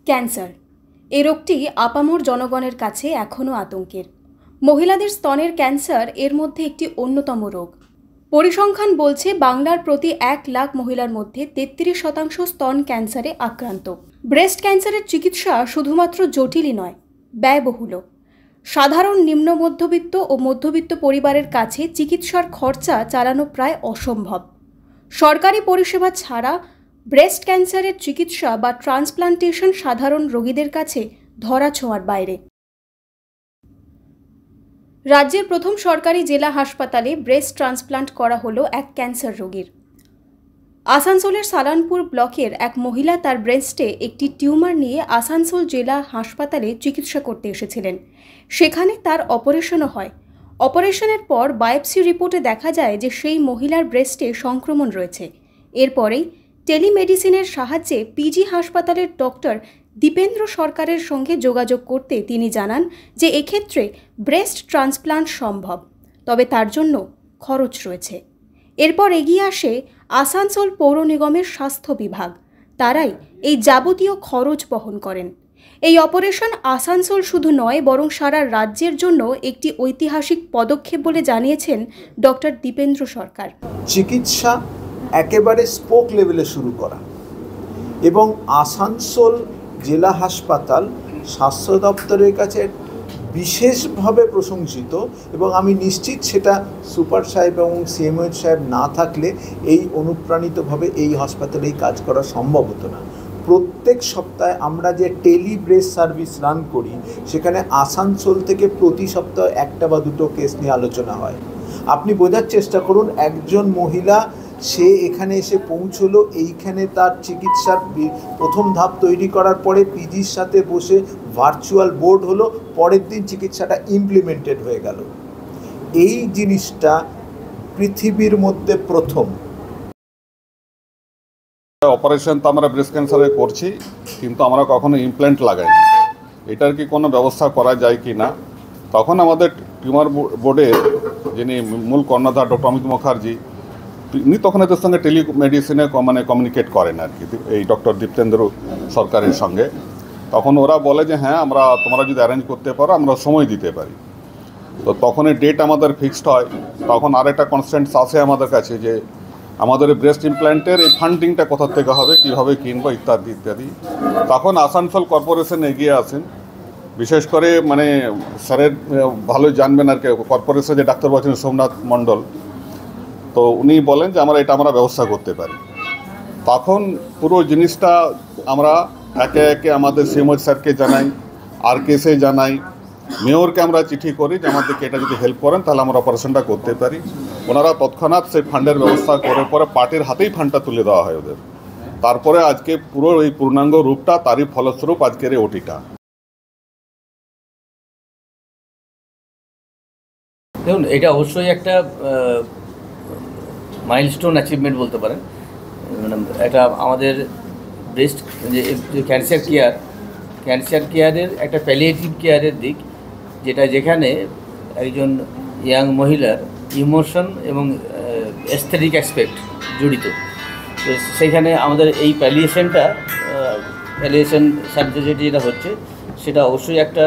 Cancer এই রোগটি আপামর জনগণের কাছে এখনও আতঙ্কের। মহিলাদের স্তনের ক্যান্সার এর মধ্যে একটি অন্যতম রোগ। পরিসংখ্যান বলছে বাংলার প্রতি 1 লাখ মহিলার মধ্যে 33% স্তন ক্যান্সারে আক্রান্ত। ব্রেস্ট ক্যান্সারের চিকিৎসা শুধুমাত্র জটিলই নয়, ব্যয়বহুলও। সাধারণ নিম্ন মধ্যবিত্ত ও মধ্যবিত্ত পরিবারের কাছে চিকিৎসার খরচা চালানো প্রায় অসম্ভব। সরকারি পরিষেবা ছাড়া ব্রেস্ট ক্যান্সারের চিকিৎসা বা ট্রান্সপ্লান্টেশন সাধারণ রোগীদের কাছে ধরাছোঁয়ার বাইরে। রাজ্যের প্রথম সরকারি জেলা হাসপাতালে ব্রেস্ট ট্রান্সপ্লান্ট করা হলো এক ক্যান্সার রোগীর। আসানসোলের সালানপুর ব্লকের এক মহিলা তার ব্রেস্টে একটি টিউমার নিয়ে আসানসোল জেলা হাসপাতালে চিকিৎসা করতে এসেছিলেন। সেখানে তার অপারেশনও হয়। অপারেশনের পর বায়োপসি রিপোর্টে দেখা যায় যে সেই মহিলার ব্রেস্টে সংক্রমণ রয়েছে। এরপরেই টেলিমেডিসিনের সাহায্যে পিজি হাসপাতালের ডক্টর দীপেন্দ্র সরকারের সঙ্গে যোগাযোগ করতে তিনি জানান যে এক্ষেত্রে ব্রেস্ট ট্রান্সপ্লান্ট সম্ভব, তবে তার জন্য খরচ রয়েছে। এরপর এগিয়ে আসে আসানসোল পৌর নিগমের স্বাস্থ্য বিভাগ। তারাই এই যাবতীয় খরচ বহন করেন। এই অপারেশন আসানসোল শুধু নয়, বরং সারা রাজ্যের জন্য একটি ঐতিহাসিক পদক্ষেপ বলে জানিয়েছেন ডক্টর দীপেন্দ্র সরকার। চিকিৎসা একেবারে স্পোক লেভেলে শুরু করা এবং আসানসোল জেলা হাসপাতাল স্বাস্থ্য দপ্তরের কাছে বিশেষভাবে প্রশংসিত, এবং আমি নিশ্চিত সেটা সুপার সাহেব এবং সিএমওএইচ সাহেব না থাকলে এই অনুপ্রাণিতভাবে এই হাসপাতালে কাজ করা সম্ভব হতো না। প্রত্যেক সপ্তাহে আমরা যে টেলি ব্রেস্ট সার্ভিস রান করি, সেখানে আসানসোল থেকে প্রতি সপ্তাহে 1 বা 2 কেস নিয়ে আলোচনা হয়। আপনি বোঝার চেষ্টা করুন, একজন মহিলা সে এখানে এসে পৌঁছলো, এইখানে তার চিকিৎসার প্রথম ধাপ তৈরি করার পরে পিজির সাথে বসে ভার্চুয়াল বোর্ড হলো, পরের দিন চিকিৎসাটা ইমপ্লিমেন্টেড হয়ে গেল। এই জিনিসটা পৃথিবীর মধ্যে প্রথম। অপারেশন তো আমরা ব্রেস্ট ক্যান্সারে করছি, কিন্তু আমরা কখনো ইমপ্ল্যান্ট লাগাইনি। এটার কি কোনো ব্যবস্থা করা যায় কি না? তখন আমাদের টিউমার বোর্ডের যিনি মূল কর্ণধার ডক্টর অমিত মুখার্জি, তিনি তখন এদের সঙ্গে টেলিমেডিসিনে কমিউনিকেট করেন আর কি, এই ডক্টর দীপেন্দ্র সরকারের সঙ্গে। তখন ওরা বলে যে হ্যাঁ, তোমরা যদি অ্যারেঞ্জ করতে পারো আমরা সময় দিতে পারি। তো তখন এই ডেট আমাদের ফিক্সড হয়। তখন আরেকটা কনস্ট্যান্ট আসে আমাদের কাছে যে আমাদের ব্রেস্ট ইমপ্ল্যান্টের এই ফান্ডিংটা কোথা থেকে হবে, কীভাবে কিনবো, ইত্যাদি ইত্যাদি। তখন আসানসোল কর্পোরেশন এগিয়ে আসেন, বিশেষ করে স্যারের ভালোই জানবেন আর কি, কর্পোরেশন যে ডাক্তারবাবু আছেন সোমনাথ মণ্ডল, তো উনি বলেন যে আমরা ব্যবস্থা করতে পারি। তখন পুরো জিনিসটা আমরা একে একে আমাদের সিএমওএইচ স্যারকে জানাই, আরকেএসে জানাই, মেয়রকে আমরা চিঠি করি যে আমাদেরকে এটা যদি হেল্প করেন তাহলে আমরা অপারেশনটা করতে পারি। ওনারা তৎক্ষণাৎ সেই ফান্ডের ব্যবস্থা করে পরে পার্টির হাতেই ফান্ডটা তুলে দেওয়া হয় ওদের। তারপরে আজকে পুরো এই পূর্ণাঙ্গ রূপটা, তারই ফলস্বরূপ আজকের এই ওটিটা। দেখুন, এটা অবশ্যই একটা মাইলস্টোন অ্যাচিভমেন্ট বলতে পারেন। এটা আমাদের ব্রেস্ট যে ক্যান্সার কেয়ারের একটা প্যালিয়েটিভ কেয়ারের দিক, যেখানে একজন ইয়াং মহিলার ইমোশন এবং এস্থেটিক অ্যাসপেক্ট জড়িত। তো সেখানে আমাদের এই প্যালিয়েশন সার্জারি যেটা হচ্ছে, সেটা অবশ্যই একটা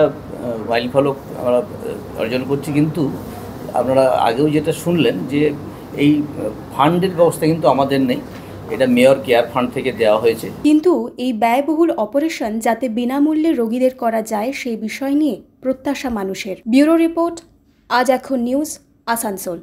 মাইলফলক আমরা অর্জন করছি। কিন্তু আপনারা আগেও যেটা শুনলেন যে এই ফান্ডের ব্যবস্থা কিন্তু আমাদের নেই, এটা মেয়র কেয়ার ফান্ড থেকে দেওয়া হয়েছে। কিন্তু এই ব্যয়বহুল অপারেশন যাতে বিনামূল্যে রোগীদের করা যায় সেই বিষয় নিয়ে প্রত্যাশা মানুষের। ব্যুরো রিপোর্ট, আজ এখন নিউজ, আসানসোল।